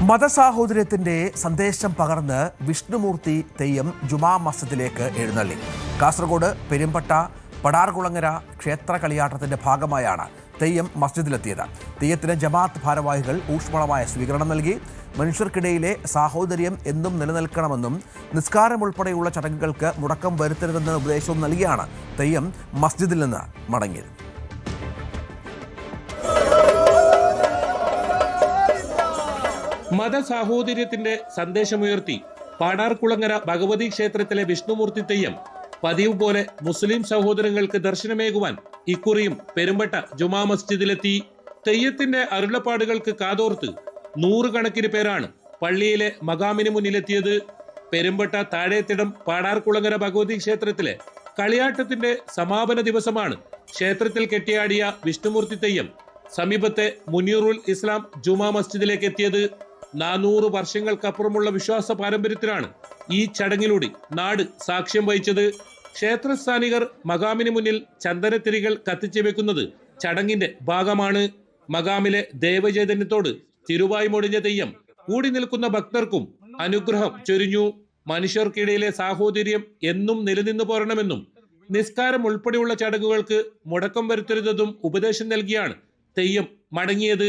മതസാഹോദര്യത്തിന്റെ സന്ദേശം പകർന്ന് വിഷ്ണുമൂർത്തി തെയ്യം ജുമാ മസ്ജിദിലേക്ക് എഴുന്നള്ളി. കാസർഗോഡ് പെരുമ്പട്ട പടാർകുളങ്ങര ക്ഷേത്ര കളിയാട്ടത്തിന്റെ ഭാഗമായാണ് തെയ്യം മസ്ജിദിലെത്തിയത്. തെയ്യത്തിന് ജമാഅത്ത് ഭാരവാഹികൾ ഊഷ്മളമായ സ്വീകരണം നൽകി. മനുഷ്യർക്കിടയിലെ സാഹോദര്യം എന്നും നിലനിൽക്കണമെന്നും നിസ്കാരം ഉൾപ്പെടെയുള്ള ചടങ്ങുകൾക്ക് മുടക്കം വരുത്തരുതെന്ന ഉപദേശവും നൽകിയാണ് തെയ്യം മസ്ജിദിൽ നിന്ന് മടങ്ങിയത്. മതസാഹോദര്യത്തിന്റെ സന്ദേശമുയർത്തി പാടാർകുളങ്ങര ഭഗവതി ക്ഷേത്രത്തിലെ വിഷ്ണുമൂർത്തി തെയ്യം പതിവ് പോലെ മുസ്ലിം സഹോദരങ്ങൾക്ക് ദർശനമേകുവാൻ ഇക്കുറിയും പെരുമ്പട്ട ജുമാ മസ്ജിദിലെത്തി. തെയ്യത്തിന്റെ അരുളപ്പാടുകൾക്ക് കാതോർത്ത് നൂറുകണക്കിന് പേരാണ് പള്ളിയിലെ മഖാമിന് മുന്നിലെത്തിയത്. പെരുമ്പട്ട താഴേത്തിടം പാടാർകുളങ്ങര ഭഗവതി ക്ഷേത്രത്തിലെ കളിയാട്ടത്തിന്റെ സമാപന ദിവസമാണ് ക്ഷേത്രത്തിൽ കെട്ടിയാടിയ വിഷ്ണുമൂർത്തി തെയ്യം സമീപത്തെ മുനീറുൽ ഇസ്ലാം ജുമാ മസ്ജിദിലേക്ക് എത്തിയത്. 400 വർഷങ്ങൾക്കപ്പുറമുള്ള വിശ്വാസ പാരമ്പര്യത്തിനാണ് ഈ ചടങ്ങിലൂടെ നാട് സാക്ഷ്യം വഹിച്ചത്. ക്ഷേത്രസ്ഥാനികർ മഖാമിന് മുന്നിൽ ചന്ദനത്തിരികൾ കത്തിച്ചു വെക്കുന്നത് ചടങ്ങിന്റെ ഭാഗമാണ്. മഖാമിലെ ദേവചൈതന്യത്തോട് തിരുവായി മൊഴിഞ്ഞ തെയ്യം കൂടി നിൽക്കുന്ന ഭക്തർക്കും അനുഗ്രഹം ചൊരിഞ്ഞു. മനുഷ്യർക്കിടയിലെ സാഹോദര്യം എന്നും നിലനിന്നു പോരണമെന്നും നിസ്കാരം ഉൾപ്പെടെയുള്ള ചടങ്ങുകൾക്ക് മുടക്കം വരുത്തരുതെന്നും ഉപദേശം നൽകിയാണ് തെയ്യം മടങ്ങിയത്.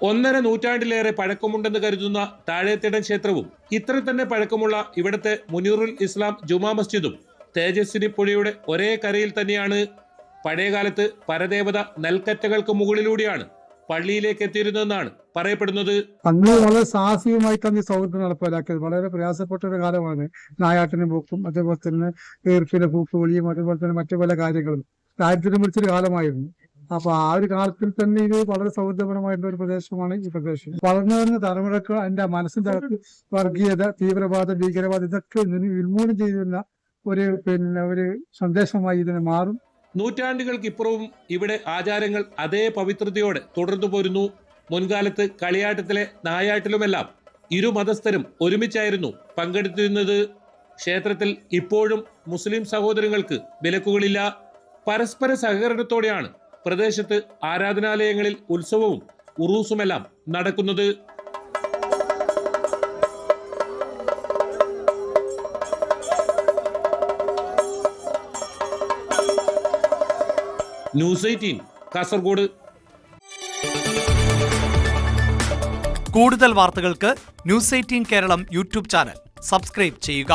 ഒന്നര നൂറ്റാണ്ടിലേറെ പഴക്കമുണ്ടെന്ന് കരുതുന്ന താഴേത്തിടം ക്ഷേത്രവും ഇത്ര തന്നെ പഴക്കമുള്ള ഇവിടത്തെ മുനീറുൽ ഇസ്ലാം ജുമാ മസ്ജിദും തേജസ്വിനി പുഴയുടെ ഒരേ കരയിൽ തന്നെയാണ്. പഴയകാലത്ത് പരദേവത നെൽക്കറ്റകൾക്ക് മുകളിലൂടെയാണ് പള്ളിയിലേക്ക് എത്തിയിരുന്നതെന്നാണ് പറയപ്പെടുന്നത്. അന്ന് വളരെ സാഹസികമായിട്ടാണ് ഈ സൗഹൃദം നടപ്പിലാക്കിയത്. വളരെ പ്രയാസപ്പെട്ട ഒരു കാലമാണ്. നായാട്ടിന് പോക്കും, അതേപോലെ തന്നെ ഈർപ്പിലെ പൂപ്പ് ഒളിയും, അതേപോലെ തന്നെ മറ്റു പല കാര്യങ്ങളും ദാരിദ്ര്യം പിടിച്ചൊരു കാലമായിരുന്നു. അപ്പൊ ആ ഒരു കാലത്തിൽ തന്നെ ഇത് വളരെ സൗഹൃദപരമായിട്ടുള്ള ഒരു പ്രദേശമാണ് ഈ പ്രദേശം. വളർന്നു വരുന്ന തലമുറക്ക് അതിന്റെ മനസ്സിന്റെ അകത്ത് വർഗീയത, തീവ്രവാദം, ഭീകരവാദം ഇതൊക്കെ ഉന്മൂലനം ചെയ്യുന്ന ഒരു സന്ദേശമായി ഇതിനെ മാറും. നൂറ്റാണ്ടുകൾക്കിപ്പുറവും ഇവിടെ ആചാരങ്ങൾ അതേ പവിത്രതയോടെ തുടർന്നു പോരുന്നു. മുൻകാലത്ത് കളിയാട്ടത്തിലെ നായാട്ടിലുമെല്ലാം ഇരു മതസ്ഥരും ഒരുമിച്ചായിരുന്നു പങ്കെടുത്തിരുന്നത്. ക്ഷേത്രത്തിൽ ഇപ്പോഴും മുസ്ലിം സഹോദരങ്ങൾക്ക് വിലക്കുകളില്ല. പരസ്പര സഹകരണത്തോടെയാണ് പ്രദേശത്ത് ആരാധനാലയങ്ങളിൽ ഉത്സവവും ഉറൂസുമെല്ലാം നടക്കുന്നത്. ന്യൂസ് 18 കാസർഗോഡ്. കൂടുതൽ വാർത്തകൾക്ക് news 18 Keralam YouTube channel subscribe ചെയ്യുക.